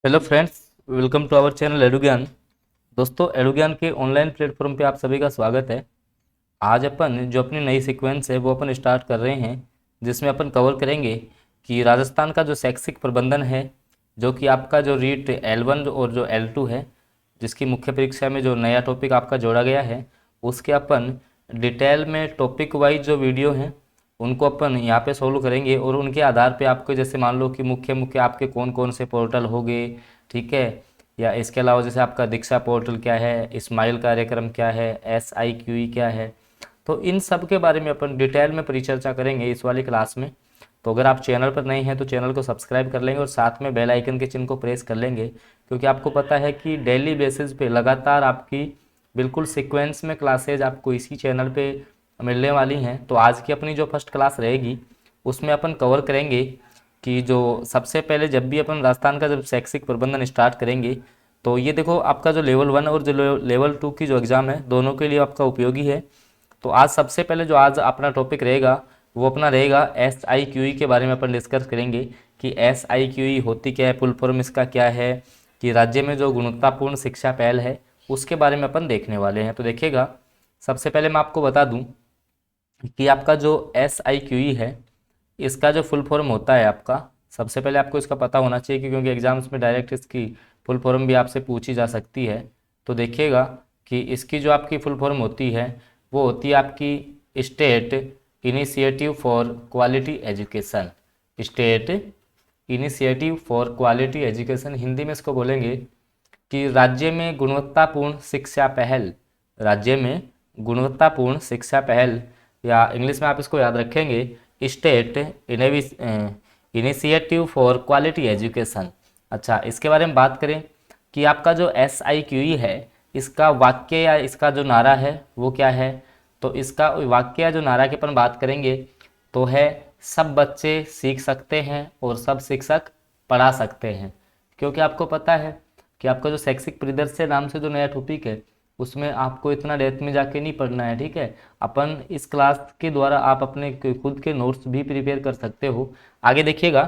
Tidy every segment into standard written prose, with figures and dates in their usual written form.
Hello friends, welcome to our channel Edugyan. दोस्तों, एडुज्ञान के online platform पे आप सभी का स्वागत है। आज अपन जो अपनी नई सीक्वेंस है वो अपन स्टार्ट कर रहे हैं, जिसमें अपन कवर करेंगे कि राजस्थान का जो शैक्षिक प्रबंधन है, जो कि आपका जो रीट L1 और जो L2 है, जिसकी मुख्य परीक्षा में जो नया टॉपिक आपका जोड़ा गया है, उसके अपन डिटेल में टॉपिक वाइज जो वीडियो हैं उनको अपन यहाँ पे सोल्व करेंगे। और उनके आधार पे आपको जैसे मान लो कि मुख्य मुख्य आपके कौन कौन से पोर्टल हो गए, ठीक है, या इसके अलावा जैसे आपका दीक्षा पोर्टल क्या है, स्माइल कार्यक्रम क्या है, SIQE क्या है, तो इन सब के बारे में अपन डिटेल में परिचर्चा करेंगे इस वाली क्लास में। तो अगर आप चैनल पर नए हैं तो चैनल को सब्सक्राइब कर लेंगे और साथ में बेल आइकन के चिन्ह को प्रेस कर लेंगे, क्योंकि आपको पता है कि डेली बेसिस पे लगातार आपकी बिल्कुल सीक्वेंस में क्लासेज आपको इसी चैनल पे मिलने वाली हैं। तो आज की अपनी जो फर्स्ट क्लास रहेगी उसमें अपन कवर करेंगे कि जो सबसे पहले जब भी अपन राजस्थान का जब शैक्षिक प्रबंधन स्टार्ट करेंगे, तो ये देखो आपका जो लेवल 1 और जो लेवल 2 की जो एग्ज़ाम है दोनों के लिए आपका उपयोगी है। तो आज सबसे पहले जो आज अपना टॉपिक रहेगा वो अपना रहेगा SIQE के बारे में अपन डिस्कस करेंगे कि SIQE होती क्या है, फुल फॉर्म इसका क्या है, कि राज्य में जो गुणवत्तापूर्ण शिक्षा पहल है उसके बारे में अपन देखने वाले हैं। तो देखिएगा, सबसे पहले मैं आपको बता दूं कि आपका जो SIQE है इसका जो फुल फॉर्म होता है आपका, सबसे पहले आपको इसका पता होना चाहिए क्योंकि एग्जाम्स में डायरेक्ट इसकी फुल फॉर्म भी आपसे पूछी जा सकती है। तो देखिएगा कि इसकी जो आपकी फुल फॉर्म होती है वो होती है आपकी state initiative for quality education. State initiative for quality education, Hindi में इसको बोलेंगे कि राज्य में गुणवत्तापूर्ण शिक्षा पहल। राज्य में गुणवत्तापूर्ण शिक्षा पहल, या इंग्लिश में आप इसको याद रखेंगे state initiative for quality education. अच्छा, इसके बारे में बात करें कि आपका जो SIQE है इसका वाक्य या इसका जो नारा है वो क्या है, तो इसका वाक्य या जो नारा की अपन बात करेंगे तो है सब बच्चे सीख सकते हैं और सब शिक्षक पढ़ा सकते हैं। क्योंकि आपको पता है कि आपका जो शैक्षिक परिदृश्य नाम से जो नया टॉपिक है उसमें आपको इतना डेप्थ में जाके नहीं पढ़ना है, ठीक है। अपन इस क्लास के द्वारा आप अपने खुद के नोट्स भी प्रिपेयर कर सकते हो। आगे देखिएगा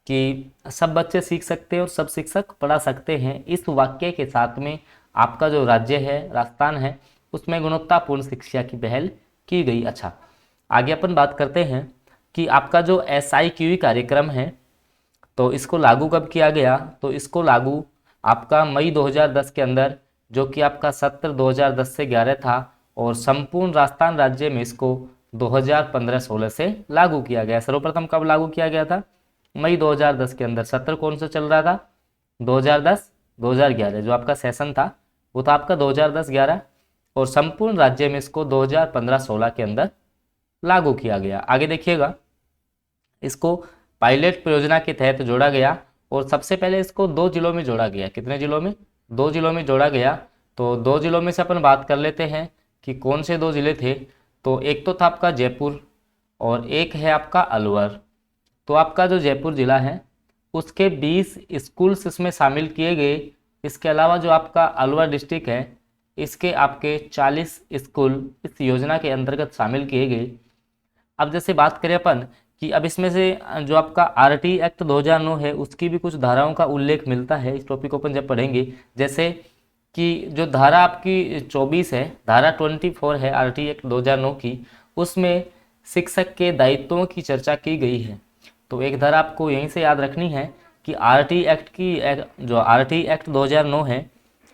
कि सब बच्चे सीख सकते हैं और सब शिक्षक पढ़ा सकते हैं, इस वाक्य के साथ में आपका जो राज्य है राजस्थान है उसमें गुणवत्तापूर्ण शिक्षा की पहल की गई। अच्छा, आगे अपन बात करते हैं कि आपका जो SIQE कार्यक्रम है तो इसको लागू कब किया गया, तो इसको लागू आपका मई 2010 के अंदर, जो कि आपका सत्र 2010 से 11 था, और संपूर्ण राजस्थान राज्य में इसको 2015-16 से लागू किया गया। सर्वप्रथम कब लागू किया गया था, मई 2010 के अंदर। सत्र कौन सा चल रहा था, 2010-2011, जो आपका सेशन था वो था आपका 2010-11, और संपूर्ण राज्य में इसको 2015-16 के अंदर लागू किया गया। आगे देखिएगा, इसको पायलट परियोजना के तहत जोड़ा गया और सबसे पहले इसको 2 जिलों में जोड़ा गया। कितने जिलों में, 2 जिलों में जोड़ा गया। तो 2 जिलों में से अपन बात कर लेते हैं कि कौन से 2 जिले थे। तो एक तो था आपका जयपुर और एक है आपका अलवर। तो आपका जो जयपुर जिला है उसके 20 स्कूल्स इसमें शामिल किए गए। इसके अलावा जो आपका अलवर डिस्ट्रिक्ट है इसके आपके 40 स्कूल इस योजना के अंतर्गत शामिल किए गए। अब जैसे बात करें अपन कि अब इसमें से जो आपका RT एक्ट 2009 है उसकी भी कुछ धाराओं का उल्लेख मिलता है। इस टॉपिक को अपन जब पढ़ेंगे, जैसे कि जो धारा आपकी 24 है, धारा 24 है RT एक्ट 2009 की, उसमें शिक्षक के दायित्वों की चर्चा की गई है। तो एक धारा आपको यहीं से याद रखनी है कि जो RT एक्ट 2009 है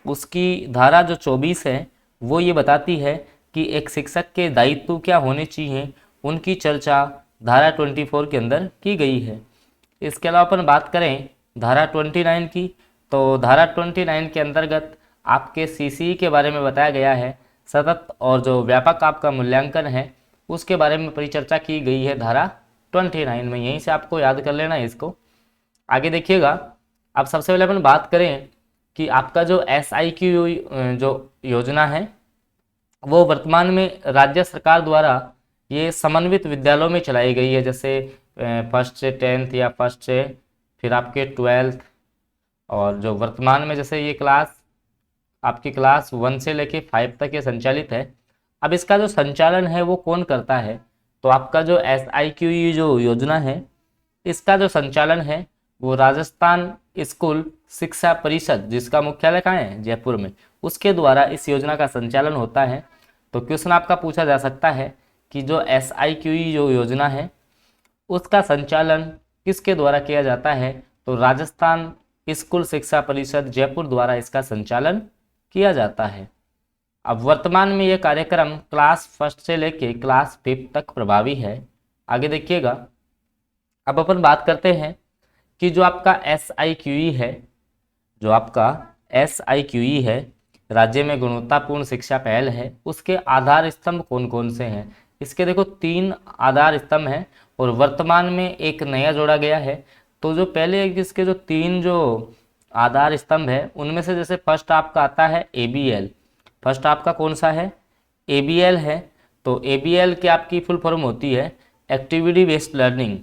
उसकी धारा जो 24 है वो ये बताती है कि एक शिक्षक के दायित्व क्या होने चाहिए, उनकी चर्चा धारा 24 के अंदर की गई है। इसके अलावा अपन बात करें धारा 29 की, तो धारा 29 के अंतर्गत आपके CCE के बारे में बताया गया है। सतत और जो व्यापक आपका मूल्यांकन है उसके बारे में परिचर्चा की गई है धारा 29 में। यहीं से आपको याद कर लेना है इसको। आगे देखिएगा, अब सबसे पहले अपन बात करें कि आपका जो SIQE जो योजना है वो वर्तमान में राज्य सरकार द्वारा ये समन्वित विद्यालयों में चलाई गई है। जैसे फर्स्ट से 10th या फर्स्ट से फिर आपके 12th, और जो वर्तमान में जैसे ये क्लास आपकी क्लास 1 से लेके 5 तक ये संचालित है। अब इसका जो संचालन है वो कौन करता है, तो आपका जो SIQE जो योजना है इसका जो संचालन है वो राजस्थान स्कूल शिक्षा परिषद, जिसका मुख्यालय कहाँ है, जयपुर में, उसके द्वारा इस योजना का संचालन होता है। तो क्वेश्चन आपका पूछा जा सकता है कि जो SIQE जो योजना है उसका संचालन किसके द्वारा किया जाता है, तो राजस्थान स्कूल शिक्षा परिषद जयपुर द्वारा इसका संचालन किया जाता है। अब वर्तमान में यह कार्यक्रम क्लास फर्स्ट से लेके क्लास 5 तक प्रभावी है। आगे देखिएगा, अब अपन बात करते हैं कि जो आपका SIQE है, जो आपका SIQE है, राज्य में गुणवत्तापूर्ण शिक्षा पहल है, उसके आधार स्तंभ कौन कौन से हैं। इसके देखो 3 आधार स्तंभ हैं और वर्तमान में एक नया जोड़ा गया है। तो जो पहले इसके जो 3 जो आधार स्तंभ है उनमें से जैसे फर्स्ट आपका आता है ABL। फर्स्ट आपका कौन सा है, ABL है। तो ABL की आपकी फुल फॉर्म होती है activity based learning,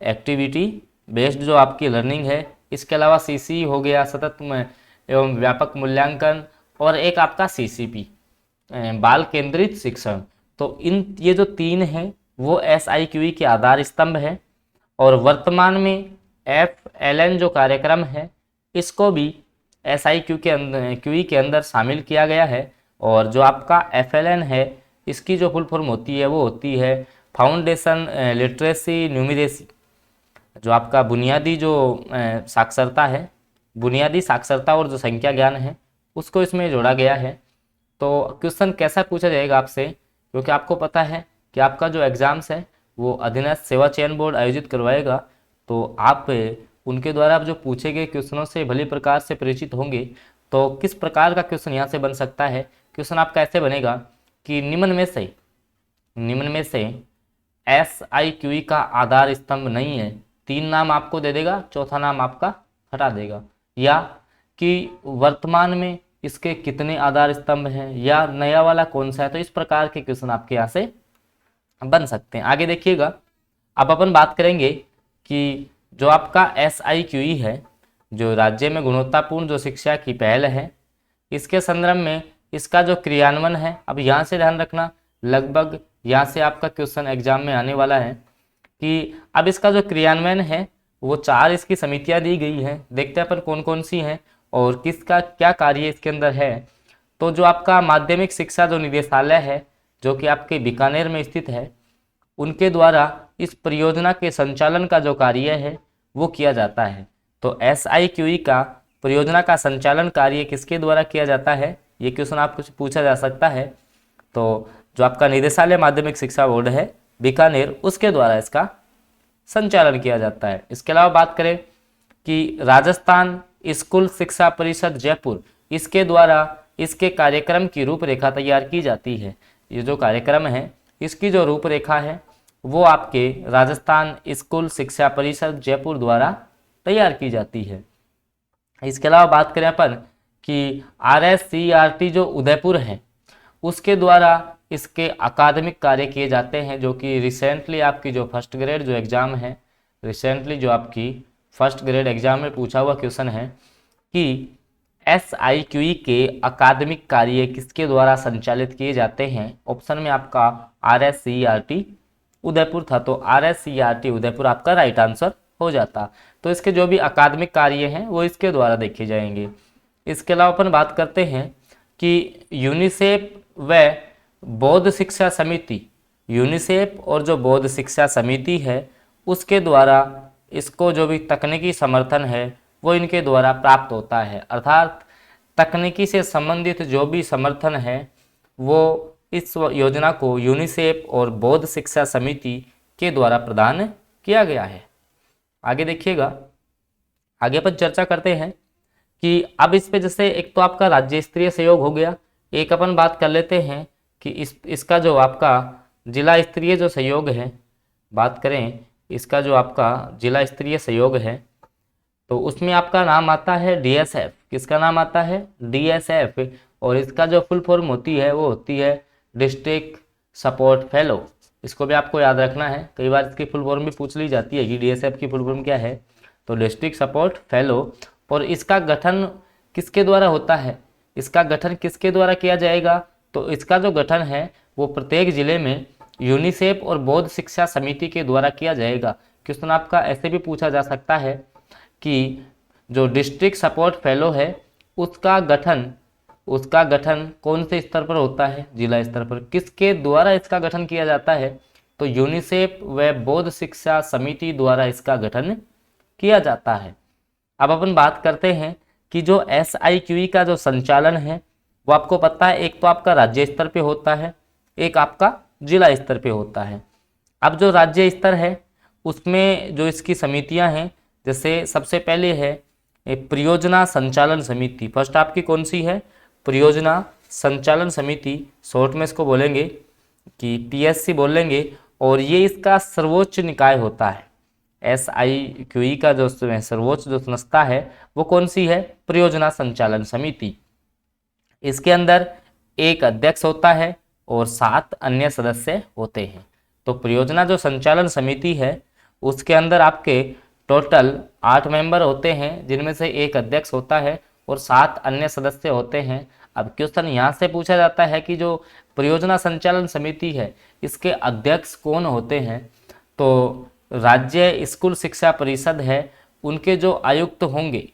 activity based जो आपकी लर्निंग है। इसके अलावा CCE हो गया, सतत एवं व्यापक मूल्यांकन, और एक आपका CCP बाल केंद्रित शिक्षण। तो ये जो 3 हैं वो SIQE के आधार स्तंभ है। और वर्तमान में FLN जो कार्यक्रम है इसको भी SIQE के अंदर शामिल किया गया है। और जो आपका FLN है इसकी जो फुल फॉर्म होती है वो होती है फाउंडेशन लिटरेसी न्यूमरेसी, जो आपका बुनियादी जो साक्षरता है, बुनियादी साक्षरता और जो संख्या ज्ञान है उसको इसमें जोड़ा गया है। तो क्वेश्चन कैसा पूछा जाएगा आपसे, क्योंकि आपको पता है कि आपका जो एग्ज़ाम्स है वो अधीनस्थ सेवा चयन बोर्ड आयोजित करवाएगा। तो आप उनके द्वारा आप जो पूछे गए क्वेश्चनों से भली प्रकार से परिचित होंगे। तो किस प्रकार का क्वेश्चन यहाँ से बन सकता है, क्वेश्चन आपका ऐसे बनेगा कि निम्न में से SIQE का आधार स्तंभ नहीं है। 3 नाम आपको दे देगा, चौथा नाम आपका हटा देगा। या कि वर्तमान में इसके कितने आधार स्तंभ हैं, या नया वाला कौन सा है। तो इस प्रकार के क्वेश्चन आपके यहाँ से बन सकते हैं। आगे देखिएगा, अब अपन बात करेंगे कि जो आपका SIQE है, जो राज्य में गुणवत्तापूर्ण जो शिक्षा की पहल है, इसके संदर्भ में इसका जो क्रियान्वयन है, अब यहाँ से ध्यान रखना, लगभग यहाँ से आपका क्वेश्चन एग्जाम में आने वाला है कि अब इसका जो क्रियान्वयन है वो 4 इसकी समितियाँ दी गई हैं। देखते हैं अपन कौन कौन सी हैं और किसका क्या कार्य इसके अंदर है। तो जो आपका माध्यमिक शिक्षा जो निदेशालय है, जो कि आपके बीकानेर में स्थित है, उनके द्वारा इस परियोजना के संचालन का जो कार्य है वो किया जाता है। तो SIQE का परियोजना का संचालन कार्य किसके द्वारा किया जाता है, ये क्वेश्चन आपको पूछा जा सकता है। तो जो आपका निदेशालय माध्यमिक शिक्षा बोर्ड है बीकानेर, उसके द्वारा इसका संचालन किया जाता है। इसके अलावा बात करें कि राजस्थान स्कूल शिक्षा परिषद जयपुर, इसके द्वारा इसके कार्यक्रम की रूपरेखा तैयार की जाती है। ये जो कार्यक्रम है इसकी जो रूपरेखा है वो आपके राजस्थान स्कूल शिक्षा परिषद जयपुर द्वारा तैयार की जाती है। इसके अलावा बात करें अपन कि RSCRT जो उदयपुर है उसके द्वारा इसके अकादमिक कार्य किए जाते हैं, जो कि रिसेंटली आपकी जो फर्स्ट ग्रेड जो एग्ज़ाम है, रिसेंटली जो आपकी फर्स्ट ग्रेड एग्जाम में पूछा हुआ क्वेश्चन है कि SIQE के अकादमिक कार्य किसके द्वारा संचालित किए जाते हैं। ऑप्शन में आपका RSCRT उदयपुर था, तो RSCRT उदयपुर आपका राइट आंसर हो जाता। तो इसके जो भी अकादमिक कार्य हैं वो इसके द्वारा देखे जाएंगे। इसके अलावा अपन बात करते हैं कि यूनिसेफ व बौद्ध शिक्षा समिति, यूनिसेफ और जो बौद्ध शिक्षा समिति है उसके द्वारा इसको जो भी तकनीकी समर्थन है वो इनके द्वारा प्राप्त होता है। अर्थात तकनीकी से संबंधित जो भी समर्थन है वो इस योजना को यूनिसेफ और बौद्ध शिक्षा समिति के द्वारा प्रदान किया गया है। आगे देखिएगा, आगे अपन चर्चा करते हैं कि अब इस पे जैसे एक तो आपका राज्य स्तरीय सहयोग हो गया, एक अपन बात कर लेते हैं कि इसका जो आपका जिला स्तरीय जो सहयोग है, बात करें इसका जो आपका जिला स्तरीय सहयोग है तो उसमें आपका नाम आता है DSF। किसका नाम आता है, DSF। और इसका जो फुल फॉर्म होती है वो होती है डिस्ट्रिक्ट सपोर्ट फेलो। इसको भी आपको याद रखना है, कई बार इसकी फुल फॉर्म भी पूछ ली जाती है कि DSF की फुल फॉर्म क्या है, तो डिस्ट्रिक्ट सपोर्ट फेलो। और इसका गठन किसके द्वारा होता है, इसका गठन किसके द्वारा किया जाएगा, तो इसका जो गठन है वो प्रत्येक जिले में यूनिसेफ और बौद्ध शिक्षा समिति के द्वारा किया जाएगा। क्वेश्चन आपका ऐसे भी पूछा जा सकता है कि जो डिस्ट्रिक्ट सपोर्ट फेलो है उसका गठन कौन से स्तर पर होता है? जिला स्तर पर। किसके द्वारा इसका गठन किया जाता है? तो यूनिसेफ व बौद्ध शिक्षा समिति द्वारा इसका गठन किया जाता है। अब अपन बात करते हैं कि जो SIQE का जो संचालन है वो आपको पता है, एक तो आपका राज्य स्तर पे होता है, एक आपका जिला स्तर पे होता है। अब जो राज्य स्तर है उसमें जो इसकी समितियां हैं, जैसे सबसे पहले है परियोजना संचालन समिति। फर्स्ट आपकी कौन सी है? परियोजना संचालन समिति, शॉर्ट में इसको बोलेंगे कि PSC बोल लेंगे, और ये इसका सर्वोच्च निकाय होता है। SIQE का जो सर्वोच्च जो संस्था है वो कौन सी है? परियोजना संचालन समिति। इसके अंदर एक अध्यक्ष होता है और 7 अन्य सदस्य होते हैं। तो परियोजना जो संचालन समिति है उसके अंदर आपके टोटल 8 मेंबर होते हैं, जिनमें से एक अध्यक्ष होता है और 7 अन्य सदस्य होते हैं। अब क्वेश्चन यहाँ से पूछा जाता है कि जो परियोजना संचालन समिति है इसके अध्यक्ष कौन होते हैं? तो राज्य स्कूल शिक्षा परिषद है, उनके जो आयुक्त होंगे,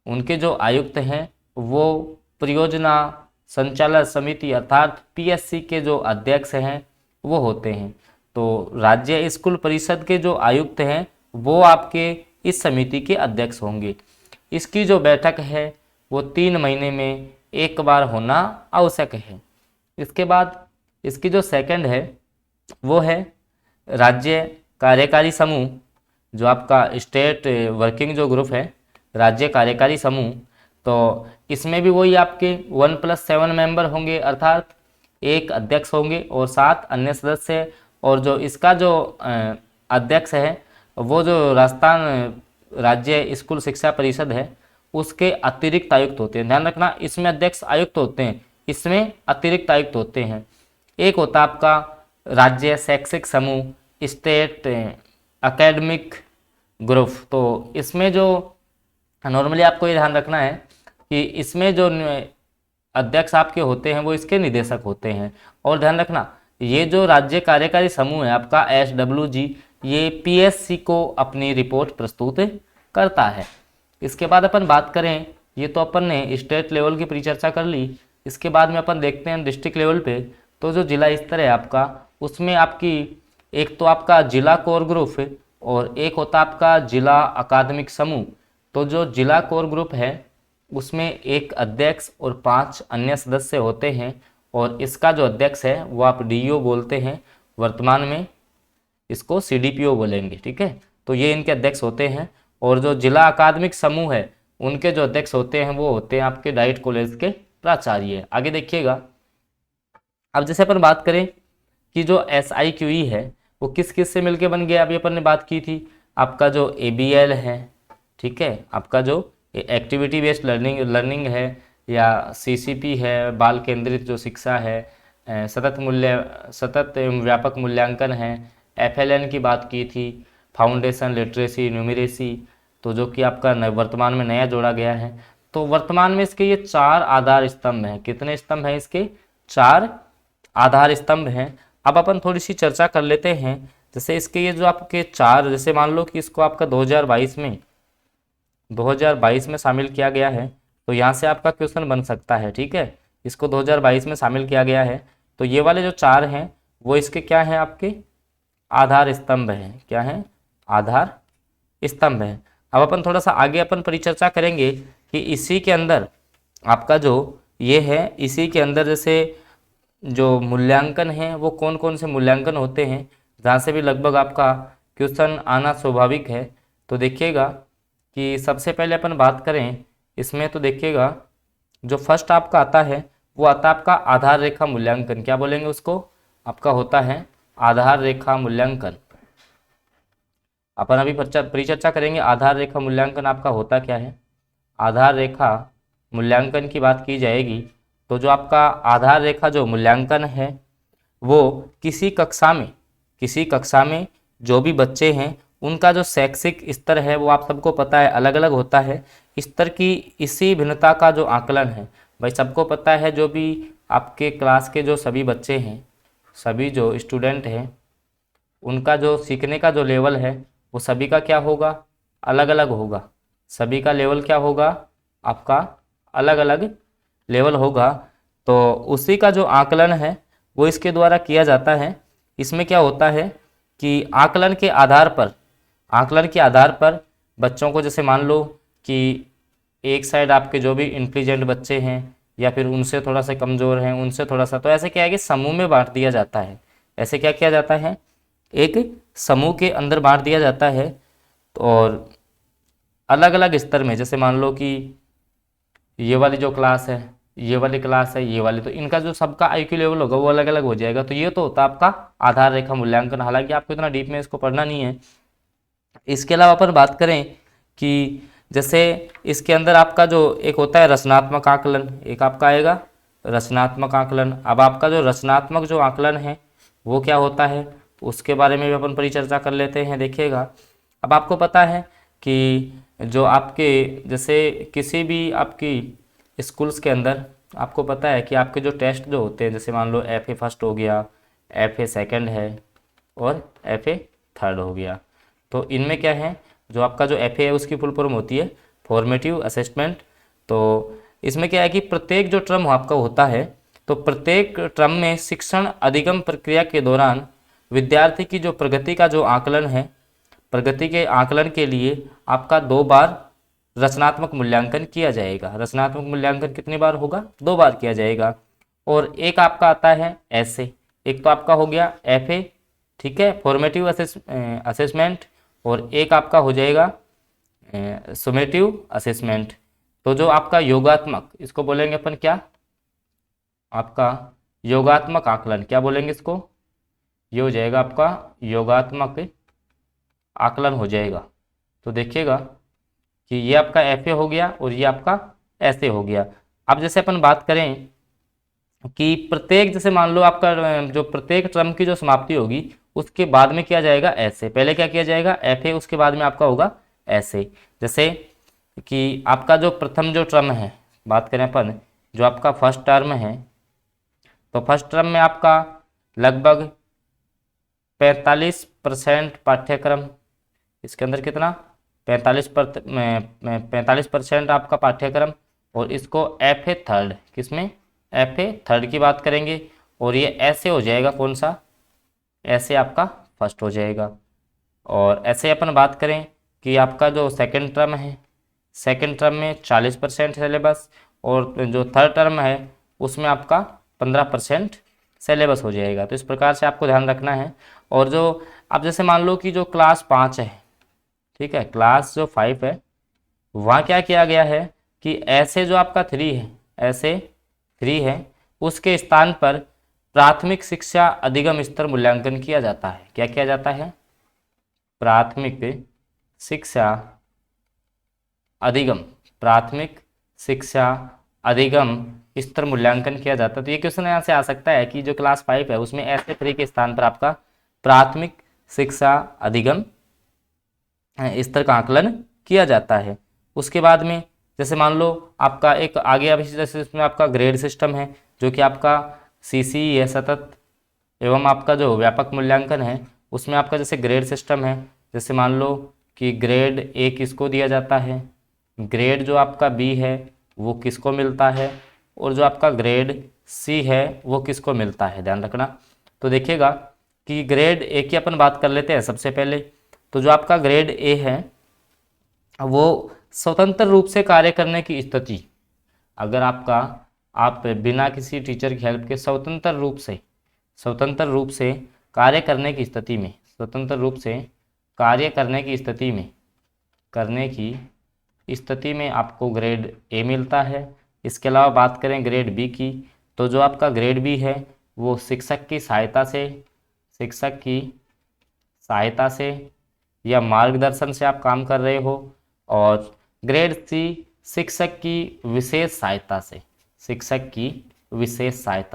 उनके जो आयुक्त हैं वो परियोजना संचालन समिति अर्थात PSC के जो अध्यक्ष हैं वो होते हैं। तो राज्य स्कूल परिषद के जो आयुक्त हैं वो आपके इस समिति के अध्यक्ष होंगे। इसकी जो बैठक है वो 3 महीने में एक बार होना आवश्यक है। इसके बाद इसकी जो सेकंड है वो है राज्य कार्यकारी समूह, जो आपका स्टेट वर्किंग जो ग्रुप है, राज्य कार्यकारी समूह। तो इसमें भी वही आपके 1+7 मेंबर होंगे, अर्थात एक अध्यक्ष होंगे और 7 अन्य सदस्य। और जो इसका जो अध्यक्ष है वो जो राजस्थान राज्य स्कूल शिक्षा परिषद है उसके अतिरिक्त आयुक्त होते हैं। ध्यान रखना, इसमें अध्यक्ष आयुक्त होते हैं, इसमें अतिरिक्त आयुक्त होते हैं। एक होता है आपका राज्य शैक्षिक समूह, स्टेट एकेडमिक ग्रुप। तो इसमें जो नॉर्मली आपको ये ध्यान रखना है कि इसमें जो अध्यक्ष आपके होते हैं वो इसके निदेशक होते हैं। और ध्यान रखना, ये जो राज्य कार्यकारी समूह है आपका SWG, ये PSC को अपनी रिपोर्ट प्रस्तुत करता है। इसके बाद अपन बात करें, ये तो अपन ने स्टेट लेवल की परिचर्चा कर ली। इसके बाद में अपन देखते हैं डिस्ट्रिक्ट लेवल पे। तो जो जिला स्तर है आपका, उसमें आपकी एक तो आपका जिला कोर ग्रुप है और एक होता आपका जिला अकादमिक समूह। तो जो जिला कोर ग्रुप है उसमें एक अध्यक्ष और 5 अन्य सदस्य होते हैं, और इसका जो अध्यक्ष है वो आप DO बोलते हैं, वर्तमान में इसको CDPO बोलेंगे। ठीक है, तो ये इनके अध्यक्ष होते हैं। और जो जिला अकादमिक समूह है उनके जो अध्यक्ष होते हैं वो होते हैं आपके डाइट कॉलेज के प्राचार्य। आगे देखिएगा, अब जैसे अपन बात करें कि जो SIQE है वो किस किस से मिलके बन गया, अभी अपन ने बात की थी। आपका जो ABL है, ठीक है, आपका जो एक्टिविटी बेस्ड लर्निंग है, या CCP है, बाल केंद्रित जो शिक्षा है, सतत एवं व्यापक मूल्यांकन है, FLN की बात की थी, फाउंडेशन लिटरेसी न्यूमरेसी, तो जो कि आपका वर्तमान में नया जोड़ा गया है। तो वर्तमान में इसके ये 4 आधार स्तंभ हैं। कितने स्तंभ हैं इसके? 4 आधार स्तंभ हैं। अब अपन थोड़ी सी चर्चा कर लेते हैं। जैसे इसके ये जो आपके 4, जैसे मान लो कि इसको आपका 2022 में शामिल किया गया है, तो यहाँ से आपका क्वेश्चन बन सकता है। ठीक है, इसको 2022 में शामिल किया गया है, तो ये वाले जो 4 हैं वो इसके क्या हैं? आपके आधार स्तंभ हैं। क्या हैं? आधार स्तंभ हैं। अब अपन थोड़ा सा आगे अपन परिचर्चा करेंगे कि इसी के अंदर आपका जो ये है, इसी के अंदर जैसे जो मूल्यांकन है वो कौन कौन से मूल्यांकन होते हैं, जहाँ से भी लगभग आपका क्वेश्चन आना स्वाभाविक है। तो देखिएगा कि सबसे पहले अपन बात करें इसमें, तो देखिएगा जो फर्स्ट आपका आता है वो आता है आपका आधार रेखा मूल्यांकन। क्या बोलेंगे उसको? आपका होता है आधार रेखा मूल्यांकन। अपन अभी परिचर्चा करेंगे आधार रेखा मूल्यांकन आपका होता क्या है। आधार रेखा मूल्यांकन की बात की जाएगी तो जो आपका आधार रेखा जो मूल्यांकन है वो किसी कक्षा में जो भी बच्चे हैं उनका जो शैक्षिक स्तर है वो आप सबको पता है अलग अलग होता है। स्तर की इसी भिन्नता का जो आकलन है, भाई सबको पता है, जो भी आपके क्लास के जो सभी बच्चे हैं, सभी जो स्टूडेंट हैं, उनका जो सीखने का जो लेवल है वो सभी का क्या होगा? अलग अलग होगा। सभी का लेवल क्या होगा, आपका अलग अलग लेवल होगा। तो उसी का जो आकलन है वो इसके द्वारा किया जाता है। इसमें क्या होता है कि आकलन के आधार पर बच्चों को, जैसे मान लो कि एक साइड आपके जो भी इंटेलिजेंट बच्चे हैं या फिर उनसे थोड़ा सा कमज़ोर हैं, उनसे थोड़ा सा, तो ऐसे क्या है कि समूह में बांट दिया जाता है। ऐसे क्या किया जाता है, एक समूह के अंदर बांट दिया जाता है। तो और अलग अलग स्तर में, जैसे मान लो कि ये वाली जो क्लास है, ये वाली क्लास है, ये वाली, तो इनका जो सबका आईक्यू लेवल होगा वो अलग अलग हो जाएगा। तो ये तो होता है आपका आधार रेखा मूल्यांकन। हालांकि आपको इतना डीप में इसको पढ़ना नहीं है। इसके अलावा अपन बात करें कि जैसे इसके अंदर आपका जो एक होता है रचनात्मक आकलन, एक आपका आएगा रचनात्मक आकलन। अब आपका जो रचनात्मक जो आकलन है वो क्या होता है, उसके बारे में भी अपन परिचर्चा कर लेते हैं। देखिएगा, अब आपको पता है कि जो आपके जैसे किसी भी आपकी स्कूल्स के अंदर आपको पता है कि आपके जो टेस्ट जो होते हैं, जैसे मान लो FA फर्स्ट हो गया, FA सेकंड है और FA थर्ड हो गया। तो इनमें क्या है, जो आपका जो FA है उसकी फुल फॉर्म होती है फॉर्मेटिव असेसमेंट। तो इसमें क्या है कि प्रत्येक जो टर्म आपका होता है, तो प्रत्येक टर्म में शिक्षण अधिगम प्रक्रिया के दौरान विद्यार्थी की जो प्रगति का जो आकलन है, प्रगति के आकलन के लिए आपका 2 बार रचनात्मक मूल्यांकन किया जाएगा। रचनात्मक मूल्यांकन कितनी बार होगा, 2 बार किया जाएगा। और एक आपका आता है ऐसे, एक तो आपका हो गया FA, ठीक है, फॉर्मेटिव असेसमेंट, और एक आपका हो जाएगा सुमेटिव असेसमेंट। तो जो आपका योगात्मक, इसको बोलेंगे अपन क्या, आपका योगात्मक आकलन, क्या बोलेंगे इसको, ये हो जाएगा आपका योगात्मक आकलन हो जाएगा। तो देखिएगा कि ये आपका FA हो गया और ये आपका ऐसे हो गया। अब जैसे अपन बात करें कि प्रत्येक, जैसे मान लो आपका जो प्रत्येक टर्म की जो समाप्ति होगी उसके बाद में किया जाएगा ऐसे, पहले क्या किया जाएगा FA, उसके बाद में आपका होगा ऐसे। जैसे कि आपका जो प्रथम जो टर्म है, बात करें अपन जो आपका फर्स्ट टर्म है, तो फर्स्ट टर्म में आपका लगभग 45% पाठ्यक्रम, इसके अंदर कितना 45% आपका पाठ्यक्रम, और इसको FA थर्ड, किसमें FA थर्ड की बात करेंगे। और ये ऐसे हो जाएगा, कौन सा, ऐसे आपका फर्स्ट हो जाएगा। और ऐसे अपन बात करें कि आपका जो सेकंड टर्म है, सेकंड टर्म में 40% सिलेबस, और जो थर्ड टर्म है उसमें आपका 15% सिलेबस हो जाएगा। तो इस प्रकार से आपको ध्यान रखना है। और जो अब जैसे मान लो कि जो क्लास 5 है, ठीक है, क्लास जो 5 है, वहाँ क्या किया गया है कि ऐसे जो आपका 3 है, ऐसे 3 है, उसके स्थान पर प्राथमिक शिक्षा अधिगम स्तर मूल्यांकन किया जाता है। क्या किया जाता है, प्राथमिक शिक्षा अधिगम, प्राथमिक शिक्षा अधिगम स्तर मूल्यांकन किया जाता है। तो ये क्वेश्चन यहाँ से आ सकता है कि जो क्लास 5 है उसमें ऐसे 3 के स्थान पर आपका प्राथमिक शिक्षा अधिगम स्तर का आकलन किया जाता है। उसके बाद में जैसे मान लो आपका एक आगे, अब जैसे इसमें आपका ग्रेड सिस्टम है, जो कि आपका CCE है, सतत एवं आपका जो व्यापक मूल्यांकन है उसमें आपका जैसे ग्रेड सिस्टम है। जैसे मान लो कि ग्रेड A किसको दिया जाता है, ग्रेड जो आपका B है वो किसको मिलता है, और जो आपका ग्रेड C है वो किसको मिलता है, ध्यान रखना। तो देखिएगा कि ग्रेड A की अपन बात कर लेते हैं सबसे पहले। तो जो आपका ग्रेड A है वो स्वतंत्र रूप से कार्य करने की स्थिति, अगर आप बिना किसी टीचर की हेल्प के स्वतंत्र रूप से कार्य करने की स्थिति में, स्वतंत्र रूप से कार्य करने की स्थिति में आपको ग्रेड A मिलता है। इसके अलावा बात करें ग्रेड B की, तो जो आपका ग्रेड B है वो शिक्षक की सहायता से या मार्गदर्शन से आप काम कर रहे हो। और ग्रेड C शिक्षक की विशेष सहायता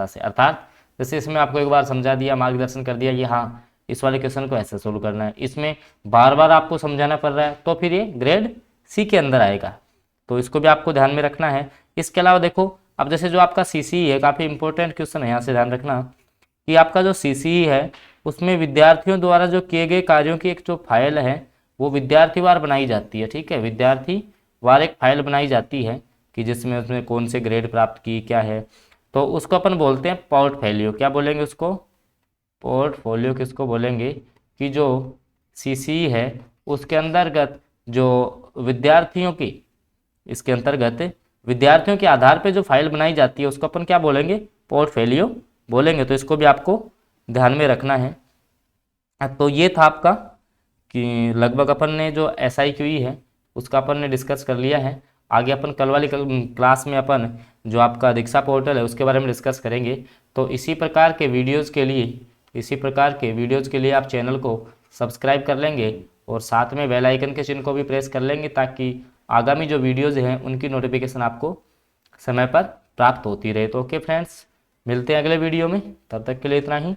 से, अर्थात जैसे इसमें आपको एक बार समझा दिया, मार्गदर्शन कर दिया, ये हाँ इस वाले क्वेश्चन को ऐसे सोल्व करना है, इसमें बार बार आपको समझाना पड़ रहा है, तो फिर ये ग्रेड C के अंदर आएगा। तो इसको भी आपको ध्यान में रखना है। इसके अलावा देखो, अब जैसे जो आपका CCE है, काफ़ी इंपॉर्टेंट क्वेश्चन है, यहाँ से ध्यान रखना कि आपका जो CCE है उसमें विद्यार्थियों द्वारा जो किए गए कार्यों की एक जो फाइल है वो विद्यार्थीवार बनाई जाती है, ठीक है, विद्यार्थी वार एक फाइल बनाई जाती है कि जिसमें उसमें कौन से ग्रेड प्राप्त की क्या है, तो उसको अपन बोलते हैं पोर्टफोलियो। क्या बोलेंगे उसको? पोर्टफोलियो। किसको बोलेंगे? कि जो सीसी है उसके अंतर्गत जो विद्यार्थियों की, इसके अंतर्गत विद्यार्थियों के आधार पे जो फाइल बनाई जाती है उसको अपन क्या बोलेंगे? पोर्टफोलियो बोलेंगे। तो इसको भी आपको ध्यान में रखना है। तो ये था आपका कि लगभग अपन ने जो SIQE है उसका अपन ने डिस्कस कर लिया है। आगे अपन कल वाली क्लास में अपन जो आपका दीक्षा पोर्टल है उसके बारे में डिस्कस करेंगे। तो इसी प्रकार के वीडियोज़ के लिए आप चैनल को सब्सक्राइब कर लेंगे और साथ में बेल आइकन के चिन्ह को भी प्रेस कर लेंगे, ताकि आगामी जो वीडियोज़ हैं उनकी नोटिफिकेशन आपको समय पर प्राप्त होती रहे। तो ओके फ्रेंड्स, मिलते हैं अगले वीडियो में, तब तक के लिए इतना ही।